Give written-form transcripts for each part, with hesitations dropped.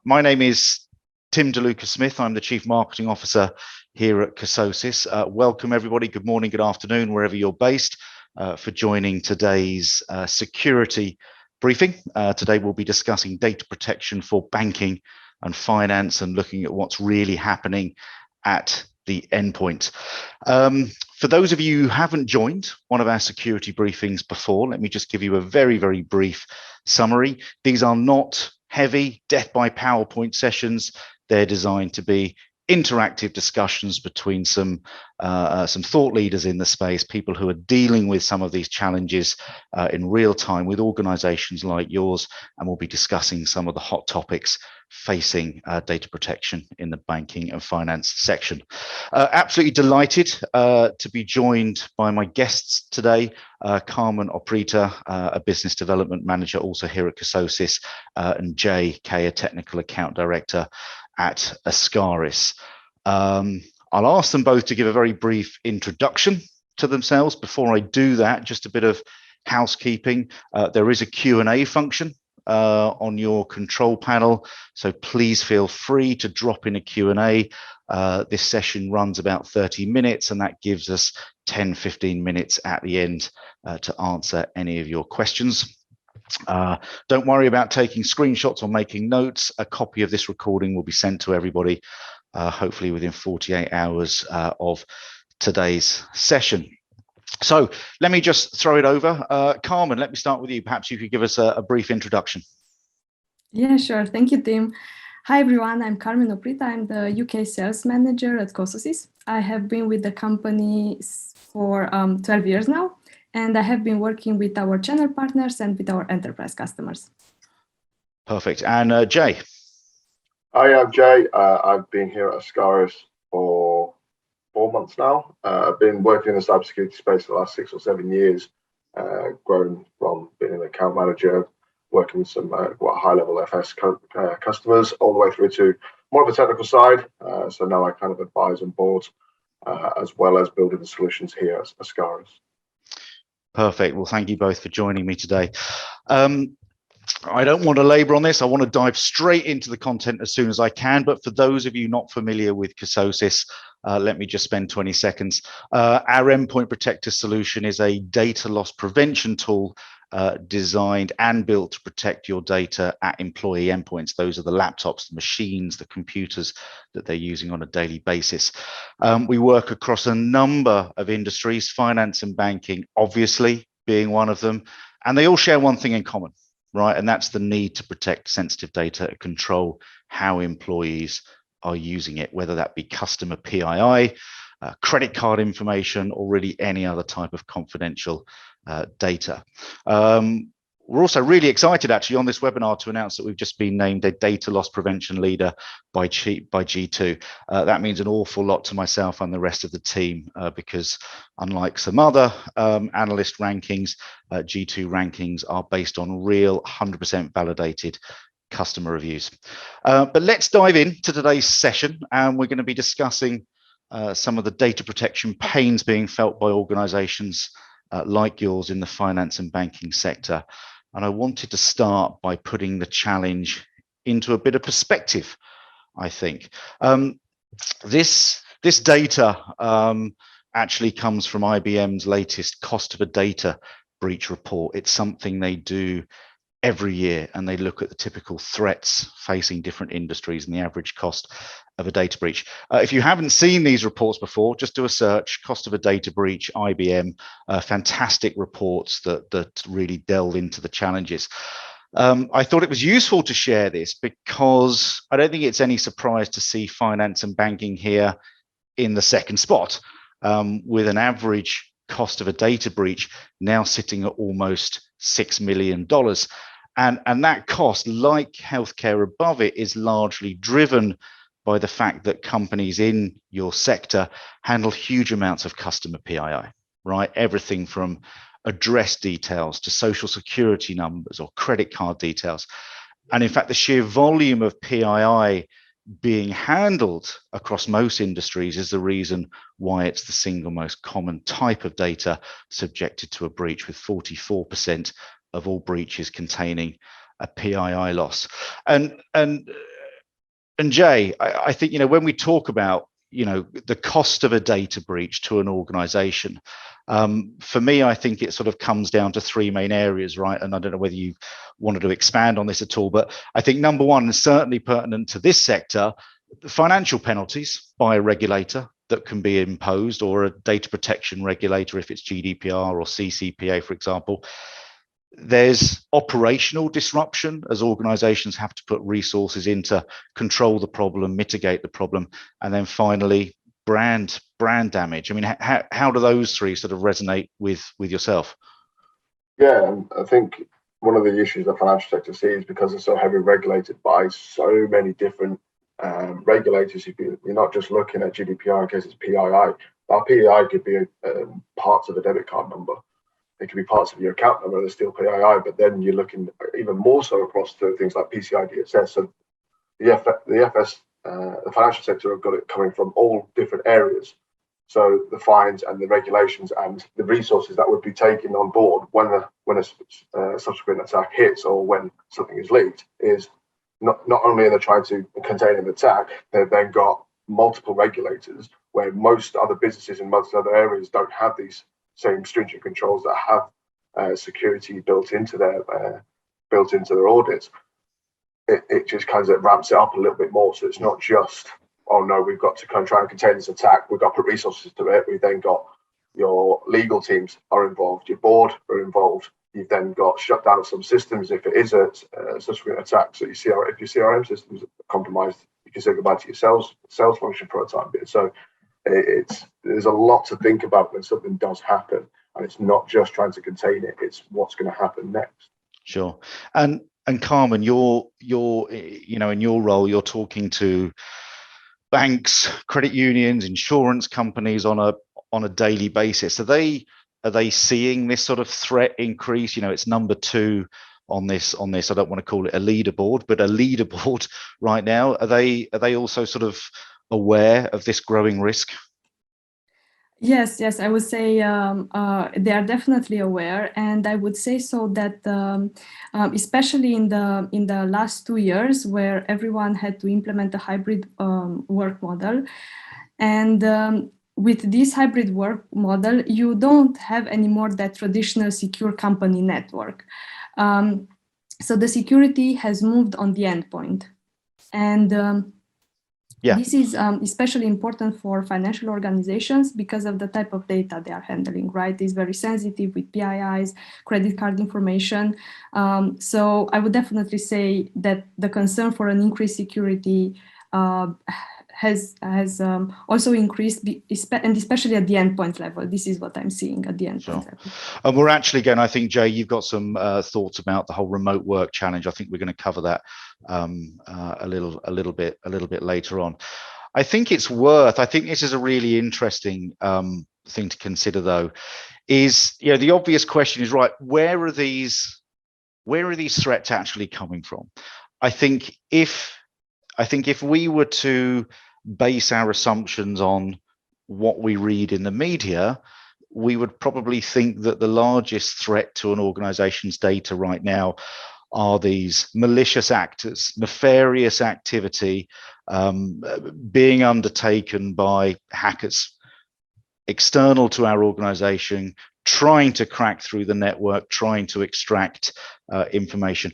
My name is Tim Deluca-Smith. I'm the Chief Marketing Officer here at CoSoSys. Welcome everybody. Good morning, good afternoon, wherever you're based, for joining today's security briefing. Today we'll be discussing data protection for banking and finance and looking at what's really happening at the endpoint. For those of you who haven't joined one of our security briefings before, let me just give you a very, very brief summary. These are not heavy death by PowerPoint sessions. They're designed to be interactive discussions between some thought leaders in the space, people who are dealing with some of these challenges in real time with organizations like yours, and we'll be discussing some of the hot topics facing data protection in the banking and finance section. Absolutely delighted to be joined by my guests today, Carmen Oprita, a Business Development Manager also here at CoSoSys, and Jay Kay, a Technical Account Director at Askaris. I'll ask them both to give a very brief introduction to themselves. Before I do that, just a bit of housekeeping. There is a Q&A function on your control panel, so please feel free to drop in a Q&A. This session runs about 30 minutes, and that gives us 10-15 minutes at the end to answer any of your questions. Don't worry about taking screenshots or making notes. A copy of this recording will be sent to everybody, hopefully within 48 hours of today's session. So let me just throw it over. Carmen, let me start with you. Perhaps you could give us a brief introduction. Yeah, sure. Thank you, Tim. Hi, everyone. I'm Carmen Oprita. I'm the UK Sales Manager at CoSoSys. I have been with the company for 12 years now, and I have been working with our channel partners and with our enterprise customers. Perfect. And Jay? Hi, I'm Jay. I've been here at Askaris for 4 months now. I've been working in the cybersecurity space for the last 6 or 7 years, grown from being an account manager, working with some quite high-level FS customers, all the way through to more of a technical side. So now I kind of advise on boards, as well as building the solutions here at Askaris. Perfect. Well, thank you both for joining me today. I don't want to labor on this. I want to dive straight into the content as soon as I can. But for those of you not familiar with CoSoSys, let me just spend 20 seconds. Our Endpoint Protector solution is a data loss prevention tool designed and built to protect your data at employee endpoints. Those are the laptops, the machines, the computers that they're using on a daily basis. We work across a number of industries, finance and banking, obviously being one of them. And they all share one thing in common, right? And that's the need to protect sensitive data and control how employees are using it, whether that be customer PII, credit card information, or really any other type of confidential data. We're also really excited actually on this webinar to announce that we've just been named a data loss prevention leader by G2. That means an awful lot to myself and the rest of the team because unlike some other analyst rankings, G2 rankings are based on real 100% validated customer reviews. But let's dive into today's session, and we're going to be discussing some of the data protection pains being felt by organizations like yours in the finance and banking sector. And I wanted to start by putting the challenge into a bit of perspective, I think. This data actually comes from IBM's latest cost of a data breach report. It's something they do every year, and they look at the typical threats facing different industries and the average cost of a data breach. If you haven't seen these reports before, just do a search, cost of a data breach, IBM, fantastic reports that really delve into the challenges. I thought it was useful to share this because I don't think it's any surprise to see finance and banking here in the second spot, with an average cost of a data breach now sitting at almost $6 million. And that cost, like healthcare above it, is largely driven by the fact that companies in your sector handle huge amounts of customer PII, right? Everything from address details to social security numbers or credit card details. And in fact, the sheer volume of PII being handled across most industries is the reason why it's the single most common type of data subjected to a breach, with 44% of all breaches containing a PII loss. And And Jay, I think, when we talk about, the cost of a data breach to an organization, for me, I think it sort of comes down to three main areas, right? And I don't know whether you wanted to expand on this at all, but I think number one, and certainly pertinent to this sector, financial penalties by a regulator that can be imposed, or a data protection regulator if it's GDPR or CCPA, for example. There's operational disruption, as organizations have to put resources into control the problem, mitigate the problem. And then finally, brand damage. I mean, how do those three sort of resonate with yourself? Yeah, and I think one of the issues the financial sector sees, because it's so heavily regulated by so many different regulators, you're not just looking at GDPR in case it's PII. Our PII could be parts of a debit card number. It could be parts of your account number that's still PII, but then you're looking even more so across to things like PCI DSS. So the financial sector have got it coming from all different areas. So the fines and the regulations and the resources that would be taken on board when a subsequent attack hits, or when something is leaked, is not only are they trying to contain an attack, they've then got multiple regulators, where most other businesses in most other areas don't have these same stringent controls that have security built into their audits. It just kind of ramps it up a little bit more. So it's not just, oh no, we've got to try and contain this attack. We've got to put resources to it. We've then got your legal teams are involved, your board are involved. You've then got shutdown of some systems if it is a subsequent attack. So if your CRM systems are compromised, you can say goodbye to your sales function for a time being. So there's a lot to think about when something does happen, and it's not just trying to contain it, it's what's going to happen next. Sure. And Carmen, you're in your role, you're talking to banks, credit unions, insurance companies on a daily basis. Are they seeing this sort of threat increase? It's number two on this. I don't want to call it a leaderboard, but a leaderboard right now. Are they also sort of aware of this growing risk? Yes, I would say they are definitely aware, and I would say so that especially in the last 2 years, where everyone had to implement a hybrid work model, and with this hybrid work model, you don't have anymore that traditional secure company network. So the security has moved on the endpoint, and this is especially important for financial organizations because of the type of data they are handling, right? It's very sensitive with PIIs, credit card information. So I would definitely say that the concern for an increased security has also increased, and especially at the endpoint level. This is what I'm seeing at the endpoint level. And we're actually going, I think, Jay, you've got some thoughts about the whole remote work challenge. I think we're going to cover that a little bit later on. I think this is a really interesting thing to consider, though, is the obvious question is, right, where are these threats actually coming from? I think if we were to base our assumptions on what we read in the media, we would probably think that the largest threat to an organization's data right now are these malicious actors, nefarious activity being undertaken by hackers external to our organization, trying to crack through the network, trying to extract information.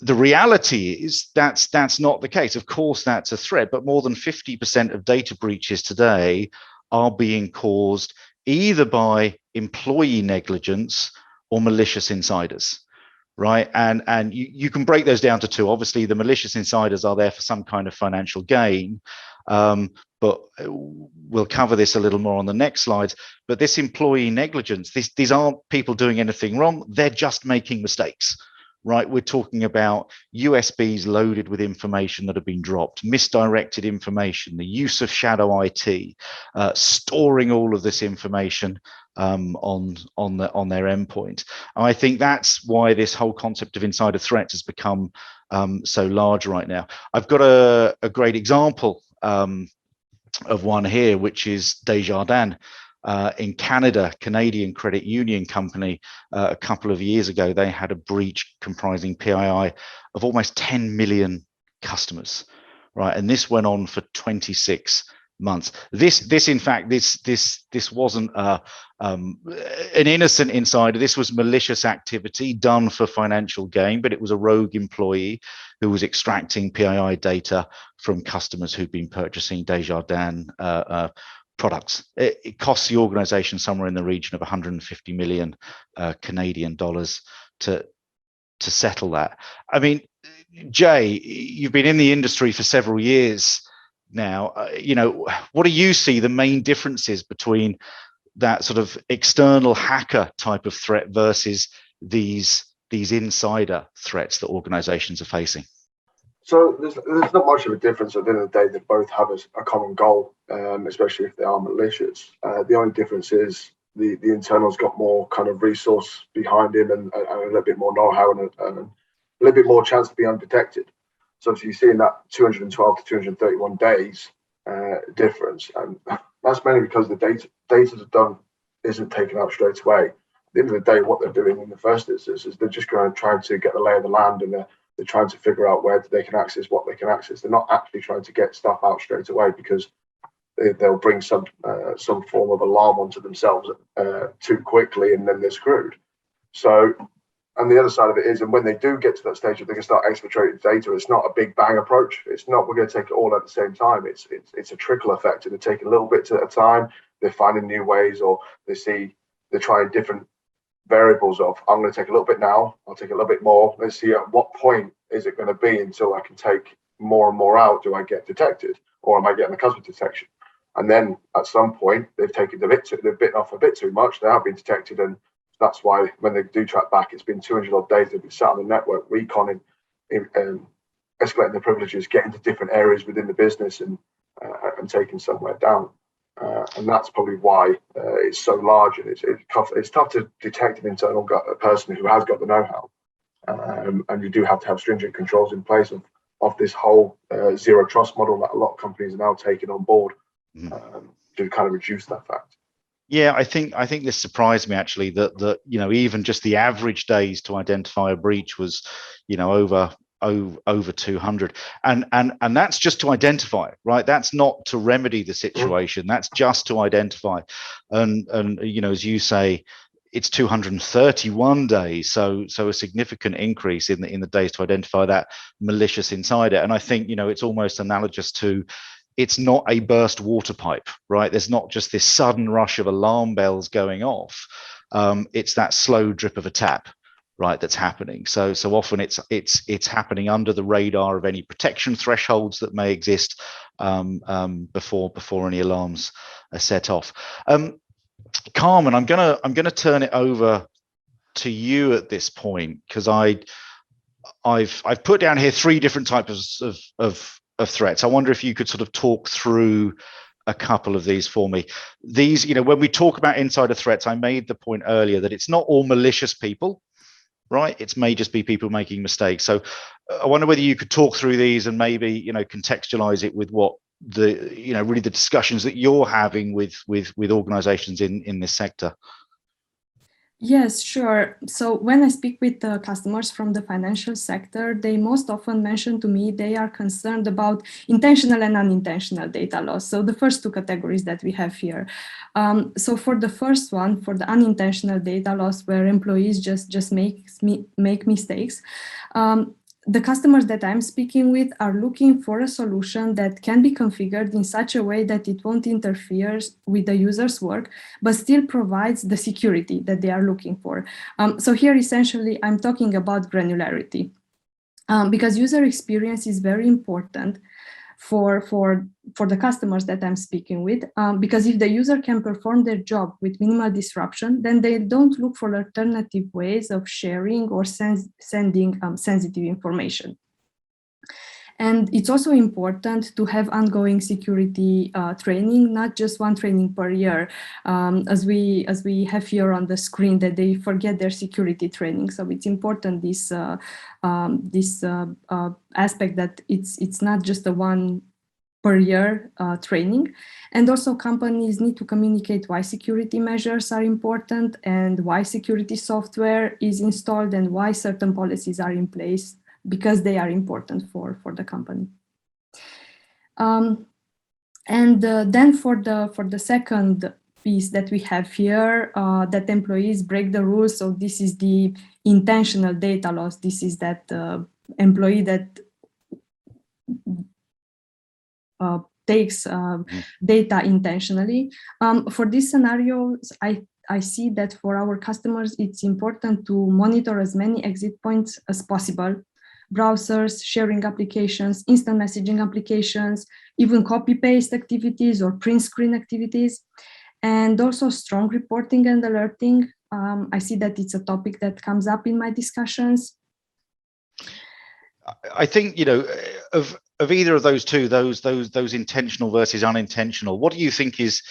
The reality is that's not the case. Of course, that's a threat, but more than 50% of data breaches today are being caused either by employee negligence or malicious insiders, right? And you can break those down to two. Obviously, the malicious insiders are there for some kind of financial gain, but we'll cover this a little more on the next slides. But this employee negligence, these aren't people doing anything wrong. They're just making mistakes. Right, we're talking about USBs loaded with information that have been dropped, misdirected information, the use of shadow IT, storing all of this information on their endpoint. And I think that's why this whole concept of insider threats has become so large right now. I've got a great example of one here, which is Desjardins. In Canada, Canadian credit union company, a couple of years ago, they had a breach comprising PII of almost 10 million customers, right? And this went on for 26 months. This in fact, this wasn't an innocent insider. This was malicious activity done for financial gain, but it was a rogue employee who was extracting PII data from customers who'd been purchasing Desjardins products. It costs the organization somewhere in the region of 150 million Canadian dollars to settle that. I mean, Jay, you've been in the industry for several years now. What do you see the main differences between that sort of external hacker type of threat versus these insider threats that organizations are facing? So there's not much of a difference. At the end of the day, they both have a common goal, especially if they are malicious. The only difference is the internal's got more kind of resource behind him and a little bit more know-how and a little bit more chance to be undetected. So you're seeing that 212 to 231 days difference, and that's mainly because the data that's done isn't taken out straight away. At the end of the day, what they're doing in the first instance is they're just going to try to get the lay of the land, and they're trying to figure out where they can access what they can access. They're not actually trying to get stuff out straight away because they'll bring some form of alarm onto themselves too quickly, and then they're screwed. So, and the other side of it is, and when they do get to that stage where they can start exfiltrating data, it's not a big bang approach. It's not, we're going to take it all at the same time. It's a trickle effect, and they're taking little bits at a time. They're finding new ways, or they're trying different variables of, I'm going to take a little bit now, I'll take a little bit more. Let's see at what point is it going to be until I can take more and more out. Do I get detected, or am I getting the cusp of detection? And then at some point they've bitten off a bit too much. They have been detected, and that's why when they do track back, it's been 200 odd days they've been sat on the network, reconning, escalating the privileges, getting to different areas within the business, and taking somewhere down. And that's probably why it's so large, and it's tough to detect an internal person who has got the know-how, and you do have to have stringent controls in place of this whole zero trust model that a lot of companies are now taking on board to kind of reduce that fact. Yeah, I think this surprised me actually that even just the average days to identify a breach was over 200, and that's just to identify, right? That's not to remedy the situation. That's just to identify, and as you say, it's 231 days, so a significant increase in the days to identify that malicious insider. And I think it's almost analogous to, it's not a burst water pipe, right? There's not just this sudden rush of alarm bells going off. It's that slow drip of a tap, right, that's happening. So often it's happening under the radar of any protection thresholds that may exist before any alarms are set off. Carmen, I'm gonna turn it over to you at this point, because I've put down here 3 different types of threats. I wonder if you could sort of talk through a couple of these for me. These, when we talk about insider threats, I made the point earlier that it's not all malicious people, right? It may just be people making mistakes. So I wonder whether you could talk through these and maybe, contextualize it with what really the discussions that you're having with organizations in this sector. Yes, sure. So when I speak with the customers from the financial sector, they most often mention to me they are concerned about intentional and unintentional data loss. So the first 2 categories that we have here. So for the first one, for the unintentional data loss, where employees just make mistakes, the customers that I'm speaking with are looking for a solution that can be configured in such a way that it won't interfere with the user's work, but still provides the security that they are looking for. So here, essentially, I'm talking about granularity, because user experience is very important for the customers that I'm speaking with, because if the user can perform their job with minimal disruption, then they don't look for alternative ways of sharing or sending sensitive information. And it's also important to have ongoing security training, not just 1 training per year, as we have here on the screen, that they forget their security training. So it's important this aspect that it's not just a 1 per year training. And also companies need to communicate why security measures are important and why security software is installed and why certain policies are in place, because they are important for the company. Then for the second piece that we have here, that employees break the rules. So this is the intentional data loss. This is that employee that takes data intentionally. For these scenarios, I see that for our customers, it's important to monitor as many exit points as possible. Browsers, sharing applications, instant messaging applications, even copy-paste activities or print screen activities, and also strong reporting and alerting. I see that it's a topic that comes up in my discussions. I think, of either of those two, those intentional versus unintentional, what do you think is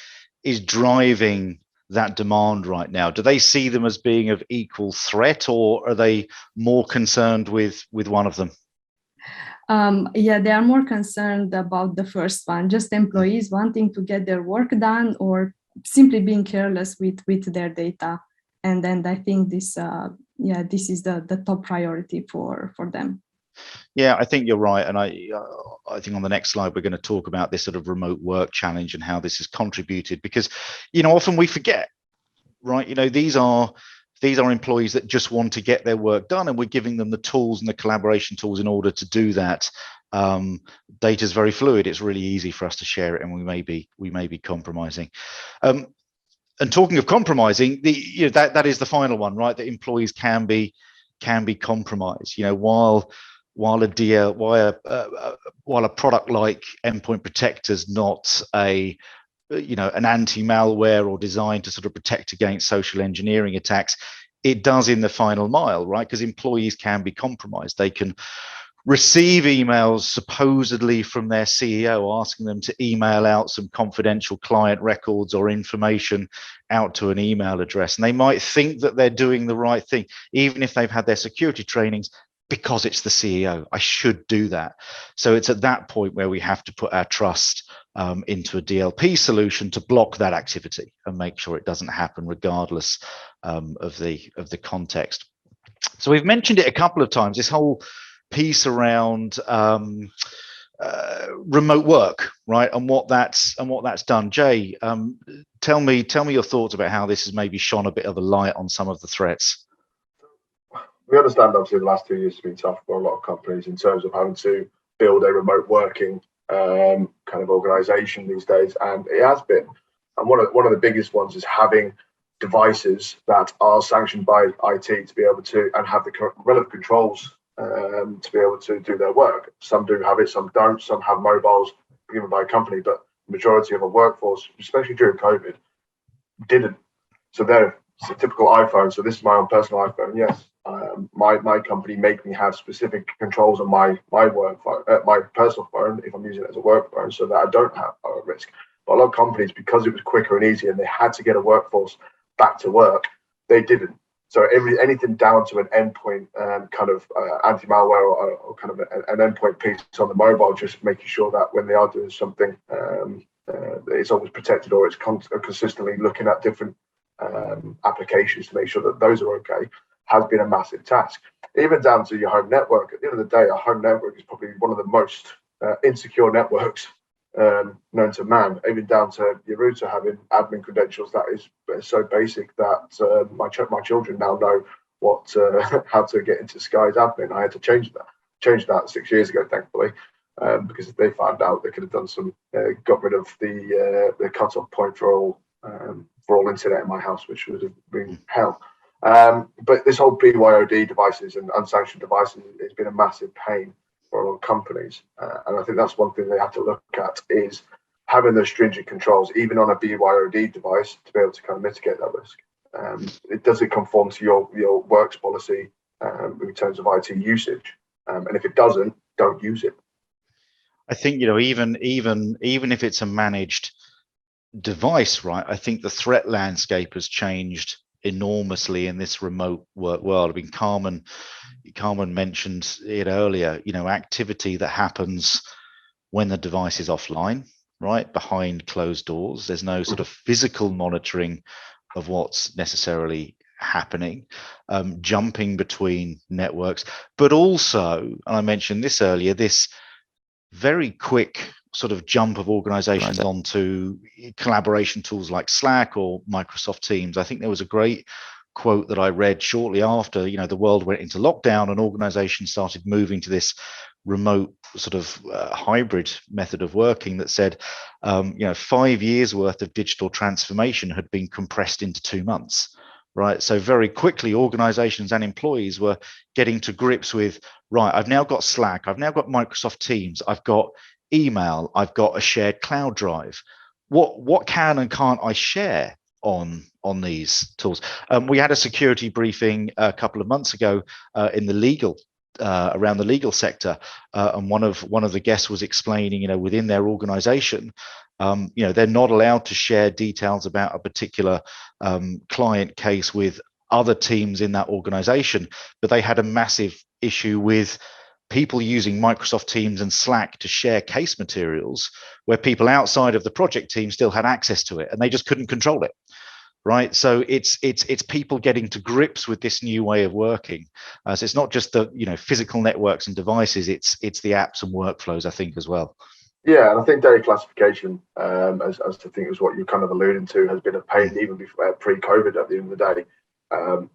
driving that demand right now? Do they see them as being of equal threat, or are they more concerned with one of them? Yeah, they are more concerned about the first one, just employees wanting to get their work done or simply being careless with their data. And then I think this is the top priority for them. Yeah, I think you're right. And I think on the next slide, we're going to talk about this sort of remote work challenge and how this has contributed, because, often we forget, right? These are employees that just want to get their work done, and we're giving them the tools and the collaboration tools in order to do that. Data is very fluid. It's really easy for us to share it, and we may be compromising. And talking of compromising, that is the final one, right? That employees can be compromised. While a product like Endpoint Protector is not an anti-malware or designed to sort of protect against social engineering attacks, it does in the final mile, right? Because employees can be compromised. They can receive emails supposedly from their CEO asking them to email out some confidential client records or information out to an email address. And they might think that they're doing the right thing, even if they've had their security trainings, because it's the CEO. I should do that. So it's at that point where we have to put our trust into a DLP solution to block that activity and make sure it doesn't happen, regardless of the context. So we've mentioned it a couple of times, this whole piece around remote work, right, and what that's done. Jay, tell me your thoughts about how this has maybe shone a bit of a light on some of the threats. We understand, obviously, the last 2 years has been tough for a lot of companies in terms of having to build a remote working kind of organization these days, and it has been. And one of the biggest ones is having devices that are sanctioned by IT to be able to, and have the relevant controls to be able to do their work. Some do have it, some don't. Some have mobiles given by a company, but the majority of a workforce, especially during COVID, didn't. So it's a typical iPhone. So this is my own personal iPhone. Yes, my company make me have specific controls on my work phone, my personal phone, if I'm using it as a work phone, so that I don't have a risk. But a lot of companies, because it was quicker and easier, and they had to get a workforce back to work, they didn't. So anything down to an endpoint kind of anti-malware or kind of an endpoint piece on the mobile, just making sure that when they are doing something, it's always protected, or it's consistently looking at different applications to make sure that those are okay, has been a massive task. Even down to your home network. At the end of the day, a home network is probably one of the most insecure networks known to man. Even down to your router having admin credentials, that is so basic that my children now know what how to get into Sky's admin. I had to change that 6 years ago, thankfully, because if they found out, they could have done some got rid of the cutoff point for all internet in my house, which would have been hell. But this whole BYOD devices and unsanctioned devices has been a massive pain for a lot of companies, and I think that's one thing they have to look at, is having those stringent controls, even on a BYOD device, to be able to kind of mitigate that risk. Does it conform to your works policy in terms of IT usage? And if it doesn't, don't use it. I think, even if it's a managed device, right? I think the threat landscape has changed enormously in this remote work world. I mean, Carmen mentioned it earlier, activity that happens when the device is offline, right, behind closed doors. There's no sort of physical monitoring of what's necessarily happening, jumping between networks, but also, and I mentioned this earlier, this very quick sort of jump of organizations onto collaboration tools like Slack or Microsoft Teams. I think there was a great quote that I read shortly after, the world went into lockdown and organizations started moving to this remote sort of hybrid method of working that said, 5 years worth of digital transformation had been compressed into 2 months. Right. So very quickly, organizations and employees were getting to grips with, right, I've now got Slack, I've now got Microsoft Teams, I've got email, I've got a shared cloud drive. What can and can't I share on these tools? We had a security briefing a couple of months ago in the legal around the legal sector, and one of the guests was explaining, within their organization, they're not allowed to share details about a particular client case with other teams in that organization, but they had a massive issue with people using Microsoft Teams and Slack to share case materials where people outside of the project team still had access to it and they just couldn't control it. Right. So it's people getting to grips with this new way of working. So it's not just the, physical networks and devices, it's the apps and workflows, I think, as well. Yeah, and I think data classification, as I think is what you're kind of alluding to, has been a pain even before pre-COVID. At the end of the day, an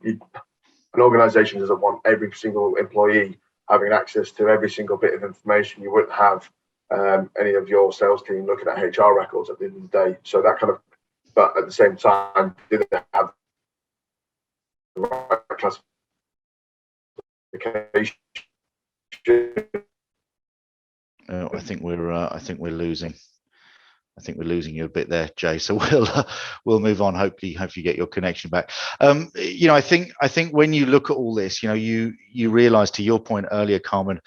organisation doesn't want every single employee having access to every single bit of information. You wouldn't have any of your sales team looking at HR records at the end of the day. So that kind of, but at the same time, did they have the right classification? I think we're losing you a bit there, Jay. So we'll move on. Hopefully you get your connection back. I think when you look at all this, you realize, to your point earlier, Carmen,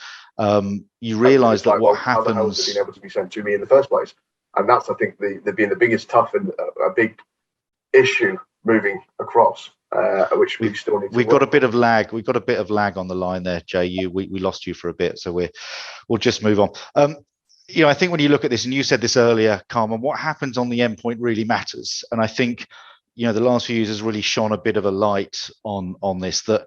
you realize that what happens. How the hell is it being able to be sent to me in the first place? And that's, I think, the biggest tough and a big issue moving across, which we still need to We've got a bit of lag. We've got a bit of lag on the line there, Jay. We lost you for a bit, so we'll just move on. I think when you look at this, and you said this earlier, Carmen, what happens on the endpoint really matters. And I think, the last few years has really shone a bit of a light on this, that,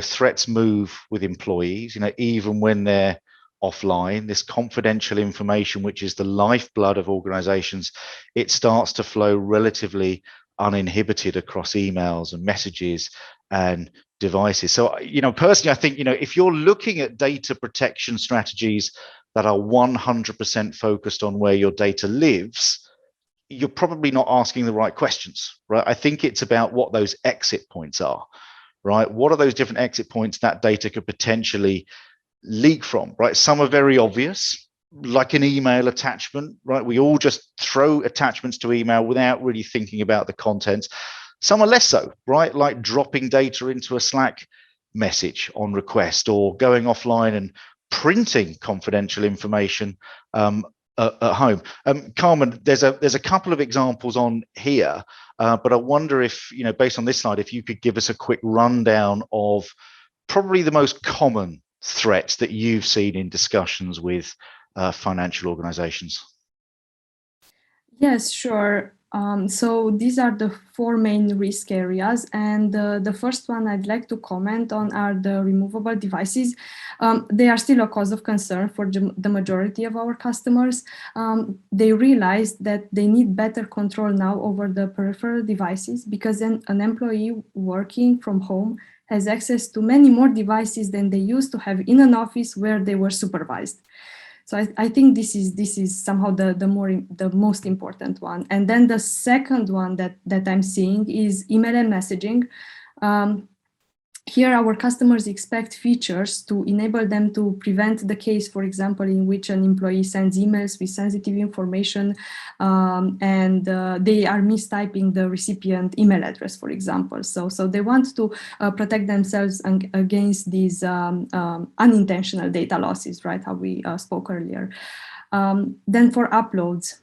threats move with employees, even when they're offline. This confidential information, which is the lifeblood of organizations, it starts to flow relatively uninhibited across emails and messages and devices. So, personally, I think, if you're looking at data protection strategies that are 100% focused on where your data lives, you're probably not asking the right questions, right? I think it's about what those exit points are, right? What are those different exit points that data could potentially leak from, right? Some are very obvious, like an email attachment, right? We all just throw attachments to email without really thinking about the contents. Some are less so, right? Like dropping data into a Slack message on request, or going offline and printing confidential information at home. Carmen, there's a couple of examples on here, but I wonder if, based on this slide, if you could give us a quick rundown of probably the most common threats that you've seen in discussions with financial organizations. Yes, sure. So these are the 4 main risk areas, and the first one I'd like to comment on are the removable devices. They are still a cause of concern for the majority of our customers. They realize that they need better control now over the peripheral devices, because an employee working from home has access to many more devices than they used to have in an office where they were supervised. So I think this is somehow the most important one. And then the second one that I'm seeing is email and messaging. Here, our customers expect features to enable them to prevent the case, for example, in which an employee sends emails with sensitive information and they are mistyping the recipient email address, for example. So they want to protect themselves against these unintentional data losses, right? How we spoke earlier. Then for uploads.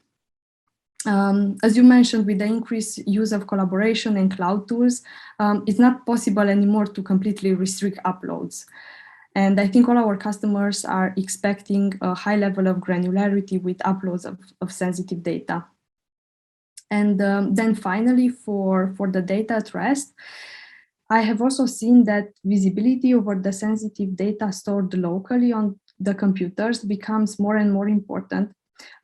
As you mentioned, with the increased use of collaboration and cloud tools, it's not possible anymore to completely restrict uploads. And I think all our customers are expecting a high level of granularity with uploads of sensitive data. And then finally, for the data at rest, I have also seen that visibility over the sensitive data stored locally on the computers becomes more and more important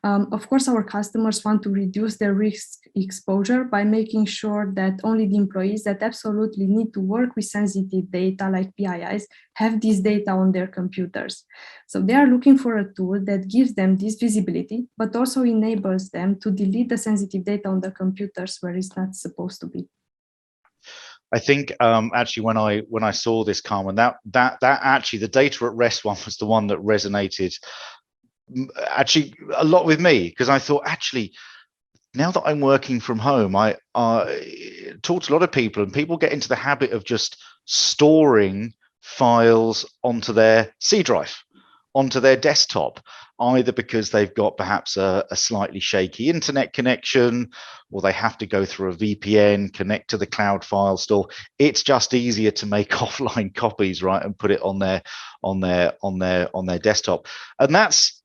Of course, our customers want to reduce their risk exposure by making sure that only the employees that absolutely need to work with sensitive data like PIIs have this data on their computers. So they are looking for a tool that gives them this visibility, but also enables them to delete the sensitive data on the computers where it's not supposed to be. I think actually when I saw this, Carmen, that actually the data at rest one was the one that resonated actually a lot with me, because I thought, actually, now that I'm working from home, I talk to a lot of people, and people get into the habit of just storing files onto their C drive, onto their desktop, either because they've got perhaps a slightly shaky internet connection, or they have to go through a VPN, connect to the cloud file store. It's just easier to make offline copies, right, and put it on their desktop. And that's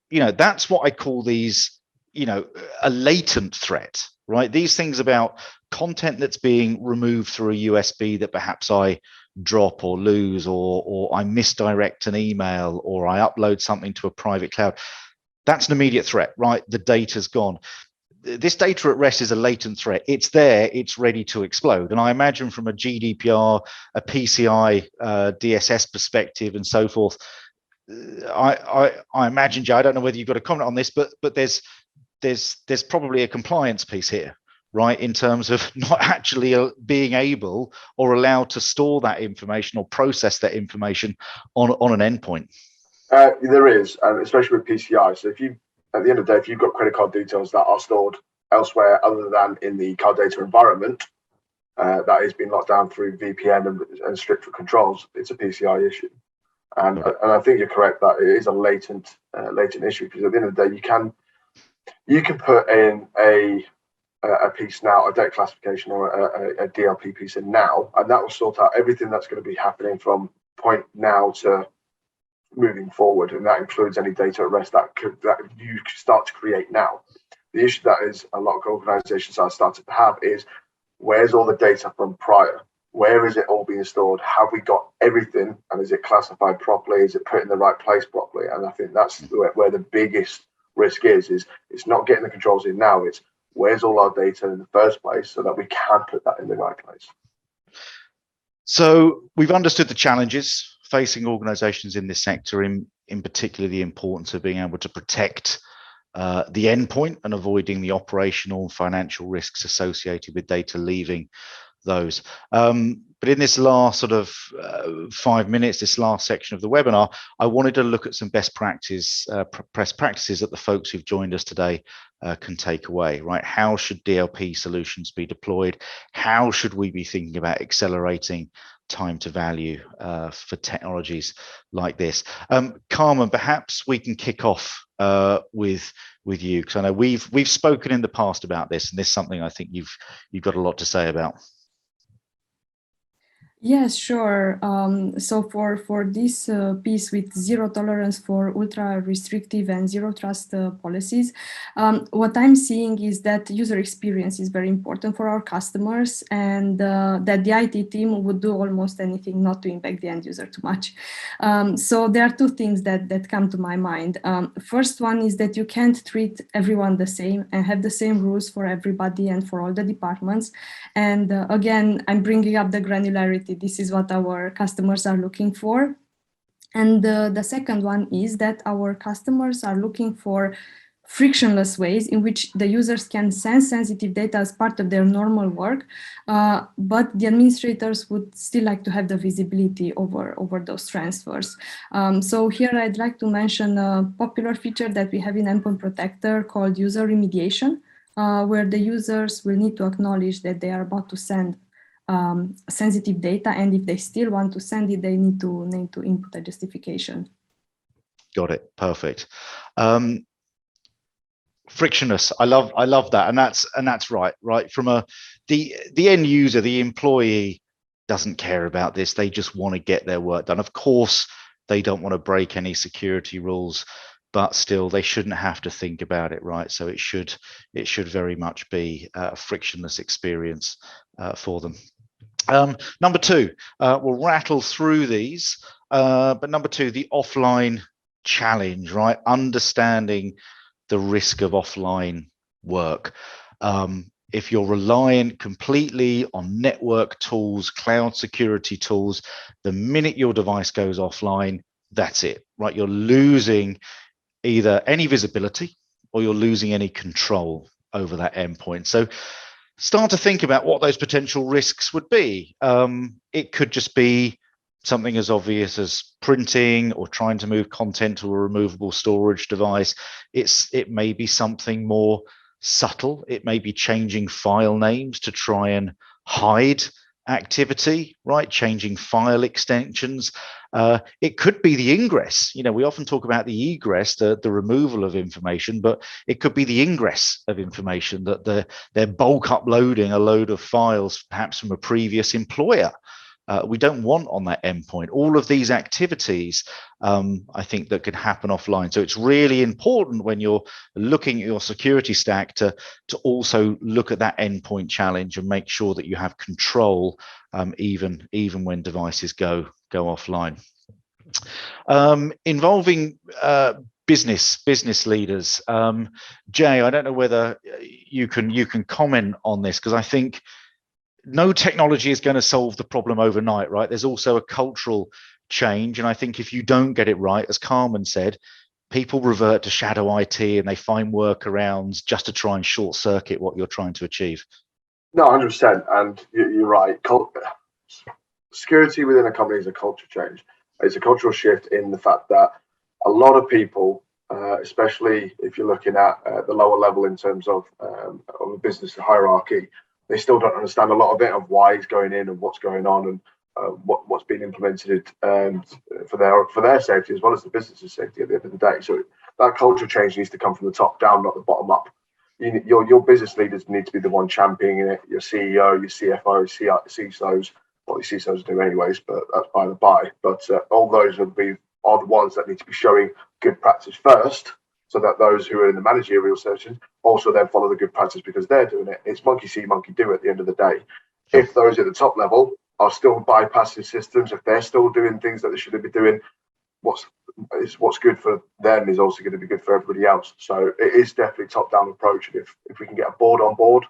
what I call these, a latent threat, right? These things about content that's being removed through a USB that perhaps I drop or lose, or I misdirect an email, or I upload something to a private cloud. That's an immediate threat, right? The data's gone. This data at rest is a latent threat. It's there, it's ready to explode. And I imagine from a GDPR, a PCI, DSS perspective and so forth, I imagine, Joe, I don't know whether you've got a comment on this, but there's probably a compliance piece here, right, in terms of not actually being able or allowed to store that information or process that information on an endpoint. There is, especially with PCI. So if you, at the end of the day, if you've got credit card details that are stored elsewhere other than in the card data environment, that is being locked down through VPN and stricter controls, it's a PCI issue. And I think you're correct that it is a latent issue, because at the end of the day, you can put in a piece now, a data classification or a DLP piece in now, and that will sort out everything that's going to be happening from point now to moving forward, and that includes any data at rest that you start to create now. The issue that is a lot of organizations are starting to have is, where's all the data from prior? Where is it all being stored? Have we got everything, and is it classified properly? Is it put in the right place properly? And I think that's where the biggest risk is it's not getting the controls in now, it's where's all our data in the first place so that we can put that in the right place. So we've understood the challenges facing organizations in this sector, in particular the importance of being able to protect the endpoint and avoiding the operational and financial risks associated with data leaving those. But in this last sort of 5 minutes, this last section of the webinar, I wanted to look at some best practices that the folks who've joined us today can take away, right? How should DLP solutions be deployed? How should we be thinking about accelerating time to value for technologies like this? Carmen, perhaps we can kick off with you, because I know we've spoken in the past about this, and this is something I think you've got a lot to say about. Yes, sure. So for this piece with zero tolerance for ultra restrictive and zero trust policies, what I'm seeing is that user experience is very important for our customers, and that the IT team would do almost anything not to impact the end user too much. So there are two things that come to my mind. First one is that you can't treat everyone the same and have the same rules for everybody and for all the departments. And again, I'm bringing up the granularity. This is what our customers are looking for. And the second one is that our customers are looking for frictionless ways in which the users can sense sensitive data as part of their normal work, but the administrators would still like to have the visibility over those transfers. So here I'd like to mention a popular feature that we have in Endpoint Protector called user remediation, where the users will need to acknowledge that they are about to send sensitive data, and if they still want to send it, they need to input a justification. Got it. Perfect. Frictionless. I love that, and that's right. From the end user, the employee doesn't care about this. They just want to get their work done. Of course, they don't want to break any security rules, but still, they shouldn't have to think about it, right? So it should very much be a frictionless experience for them. Number two, we'll rattle through these, but number two, the offline challenge, right? Understanding the risk of offline work. If you're reliant completely on network tools, cloud security tools, the minute your device goes offline, that's it, right? You're losing either any visibility or you're losing any control over that endpoint. So start to think about what those potential risks would be. It could just be something as obvious as printing or trying to move content to a removable storage device. It may be something more subtle. It may be changing file names to try and hide activity, right? Changing file extensions. It could be the ingress. You know, we often talk about the egress, the removal of information, but it could be the ingress of information, that they're bulk uploading a load of files, perhaps from a previous employer. We don't want on that endpoint. All of these activities, I think, that could happen offline. So it's really important when you're looking at your security stack to also look at that endpoint challenge and make sure that you have control, even when devices go offline. Involving business leaders. Jay, I don't know whether you can comment on this, because I think no technology is going to solve the problem overnight, right? There's also a cultural change. And I think if you don't get it right, as Carmen said, people revert to shadow IT and they find workarounds just to try and short circuit what you're trying to achieve. No, 100%. And you're right. Security within a company is a culture change. It's a cultural shift in the fact that a lot of people, especially if you're looking at the lower level in terms of a business hierarchy, they still don't understand a lot of it, of why it's going in and what's going on, and what's being implemented for their safety as well as the business's safety at the end of the day. So that culture change needs to come from the top down, not the bottom up. Your business leaders need to be the one championing it. Your CEO, your CFO, CISOs, well, your CISOs do anyways, but that's by the by. But all those are the ones that need to be showing good practice first, so that those who are in the managerial sections also then follow the good practice because they're doing it. It's monkey see, monkey do at the end of the day. If those at the top level are still bypassing systems, if they're still doing things that they shouldn't be doing, what's good for them is also going to be good for everybody else. So it is definitely top-down approach. And if we can get a board on board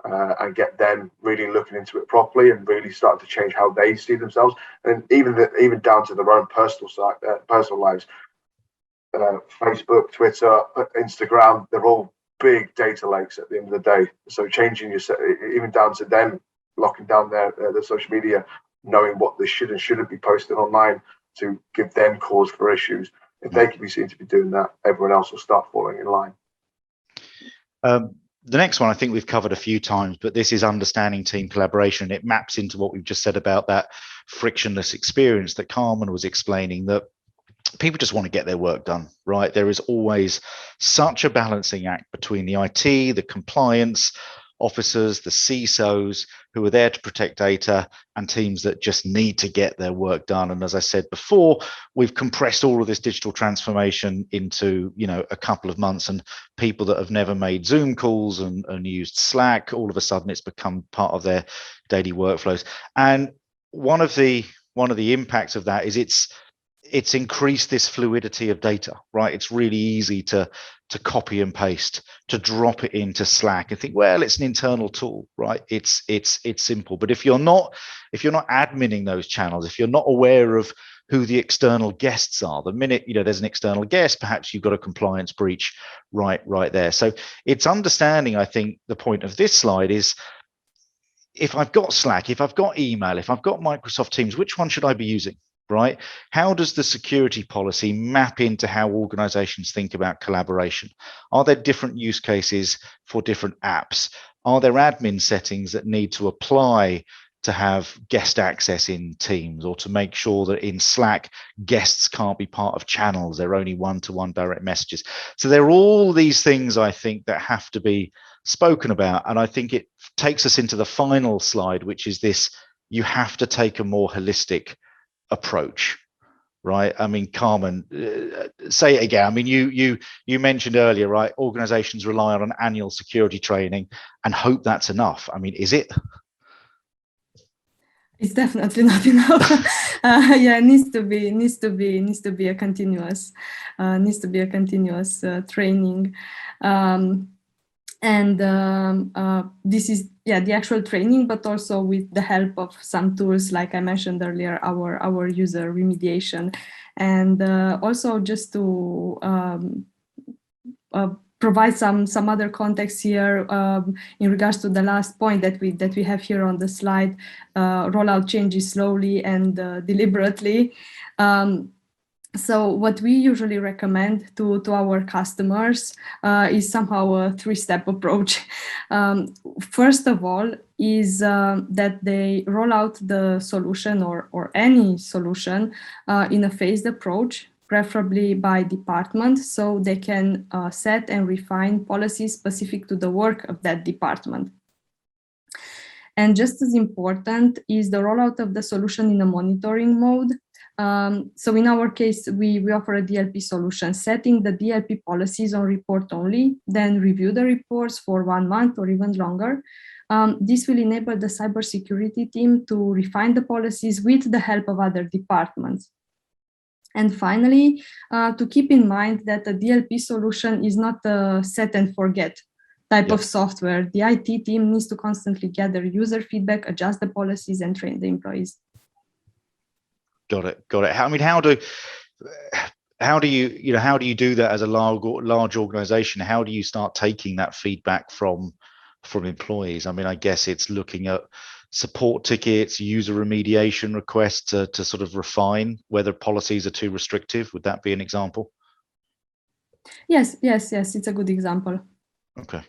and get them really looking into it properly and really start to change how they see themselves, and even down to their own personal lives. Facebook, Twitter, Instagram, they're all big data lakes at the end of the day. So changing even down to them, locking down their social media, knowing what they should and shouldn't be posting online to give them cause for issues. If they can be seen to be doing that, everyone else will start falling in line. The next one I think we've covered a few times, but this is understanding team collaboration. It maps into what we've just said about that frictionless experience that Carmen was explaining, that people just want to get their work done, right? There is always such a balancing act between the IT, the compliance officers, the CISOs, who are there to protect data, and teams that just need to get their work done. And as I said before, we've compressed all of this digital transformation into, a couple of months, and people that have never made Zoom calls and used Slack, all of a sudden it's become part of their daily workflows. And one of the impacts of that is it's increased this fluidity of data, right? It's really easy to copy and paste, to drop it into Slack and think, well, it's an internal tool, right? It's simple. But if you're not adminning those channels, if you're not aware of who the external guests are, the minute there's an external guest, perhaps you've got a compliance breach right there. So it's understanding, I think, the point of this slide is, if I've got Slack, if I've got email, if I've got Microsoft Teams, which one should I be using? Right? How does the security policy map into how organizations think about collaboration? Are there different use cases for different apps? Are there admin settings that need to apply to have guest access in Teams, or to make sure that in Slack, guests can't be part of channels? They're only one-to-one direct messages. So there are all these things, I think, that have to be spoken about. And I think it takes us into the final slide, which is this: you have to take a more holistic approach, right? I mean, Carmen, say it again. I mean, you mentioned earlier, right? Organizations rely on annual security training and hope that's enough. I mean, is it? It's definitely not enough. Yeah, it needs to be a continuous training. This is the actual training, but also with the help of some tools, like I mentioned earlier, our user remediation, and also just to provide some other context here in regards to the last point that we have here on the slide. Rollout changes slowly and deliberately. So what we usually recommend to our customers is somehow a three-step approach. First of all is that they roll out the solution or any solution in a phased approach, preferably by department, so they can set and refine policies specific to the work of that department. And just as important is the rollout of the solution in a monitoring mode. So in our case, we offer a DLP solution, setting the DLP policies on report only, then review the reports for 1 month or even longer. This will enable the cybersecurity team to refine the policies with the help of other departments. And finally, to keep in mind that a DLP solution is not a set and forget type of software. The IT team needs to constantly gather user feedback, adjust the policies, and train the employees. Got it. I mean, how do you do that as a large organization? How do you start taking that feedback from employees? I mean, I guess it's looking at support tickets, user remediation requests to sort of refine whether policies are too restrictive. Would that be an example? Yes, it's a good example. Okay.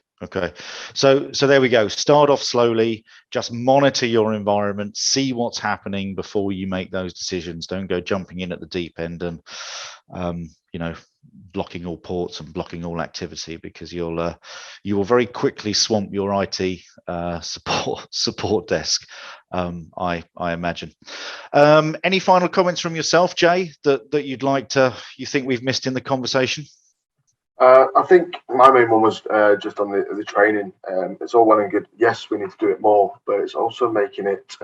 So there we go. Start off slowly, just monitor your environment, see what's happening before you make those decisions. Don't go jumping in at the deep end and blocking all ports and blocking all activity, because you will very quickly swamp your IT support desk, I imagine. Any final comments from yourself, Jay, that you think we've missed in the conversation? I think my main one was just on the training. It's all well and good. Yes, we need to do it more, but it's also making it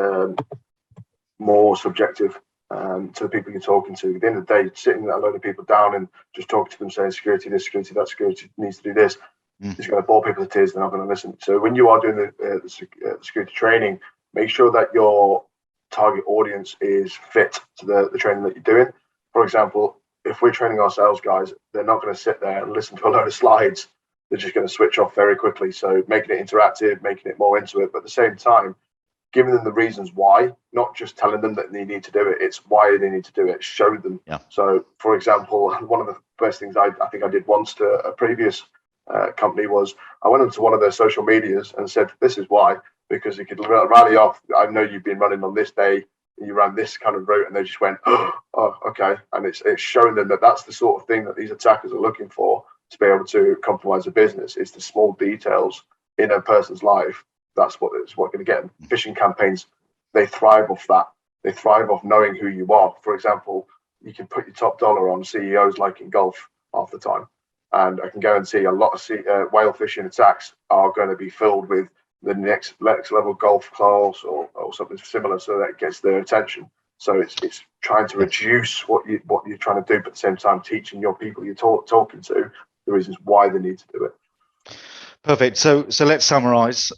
more subjective to the people you're talking to. At the end of the day, sitting a load of people down and just talking to them saying security this, security that, security needs to do this, it's going to bore people to tears. They're not going to listen. So when you are doing the security training, make sure that your target audience is fit to the training that you're doing. For example, if we're training our sales guys, they're not going to sit there and listen to a load of slides. They're just going to switch off very quickly. So making it interactive, making it more into it, but at the same time, giving them the reasons why, not just telling them that they need to do it. It's why they need to do it. Show them. Yeah. So, for example, one of the first things I think I did once to a previous company was I went into one of their social medias and said, this is why, because it could rally off. I know you've been running on this day, you ran this kind of route, and they just went, oh, okay. And it's showing them that that's the sort of thing that these attackers are looking for to be able to compromise a business. It's the small details in a person's life. That's what going to get them. Phishing campaigns, they thrive off that. They thrive off knowing who you are. For example, you can put your top dollar on CEOs like in golf half the time. And I can guarantee a lot of whale phishing attacks are going to be filled with the next level golf course or something similar, so that it gets their attention. So it's trying to reduce what you're trying to do, but at the same time teaching your people you're talking to the reasons why they need to do it. Perfect. So let's summarize.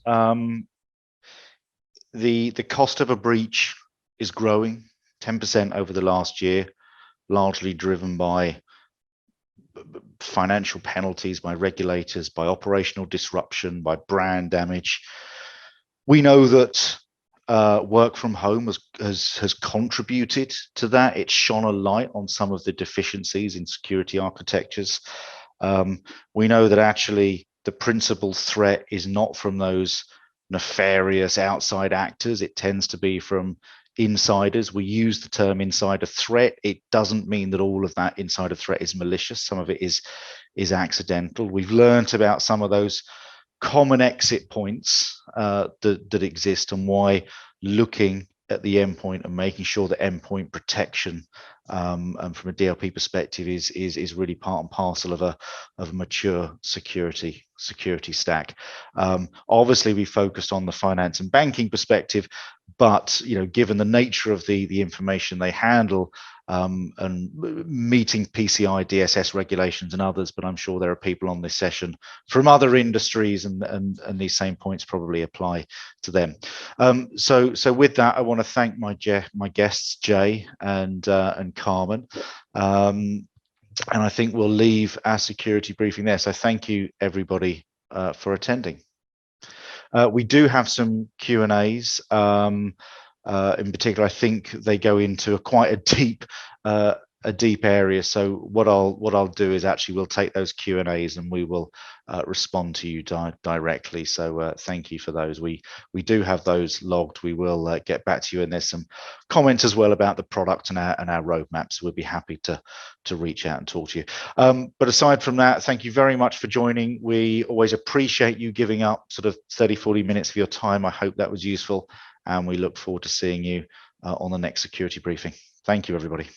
The cost of a breach is growing 10% over the last year, largely driven by financial penalties, by regulators, by operational disruption, by brand damage. We know that work from home has contributed to that. It's shone a light on some of the deficiencies in security architectures. We know that actually the principal threat is not from those nefarious outside actors. It tends to be from insiders. We use the term insider threat. It doesn't mean that all of that insider threat is malicious. Some of it is accidental. We've learned about some of those common exit points that exist, and why looking at the endpoint and making sure that endpoint protection and from a DLP perspective is really part and parcel of a mature security stack. Obviously, we focused on the finance and banking perspective, but given the nature of the information they handle, and meeting PCI DSS regulations and others, but I'm sure there are people on this session from other industries, and these same points probably apply to them. So with that, I want to thank my guests, Jay and Carmen. And I think we'll leave our security briefing there. So thank you, everybody, for attending. We do have some Q&As. In particular, I think they go into quite a deep area. So what I'll do is actually we'll take those Q&As and we will respond to you directly. So thank you for those. We do have those logged. We will get back to you, and there's some comments as well about the product and our roadmap. So we'll be happy to reach out and talk to you. But aside from that, thank you very much for joining. We always appreciate you giving up sort of 30-40 minutes of your time. I hope that was useful, and we look forward to seeing you on the next security briefing. Thank you, everybody.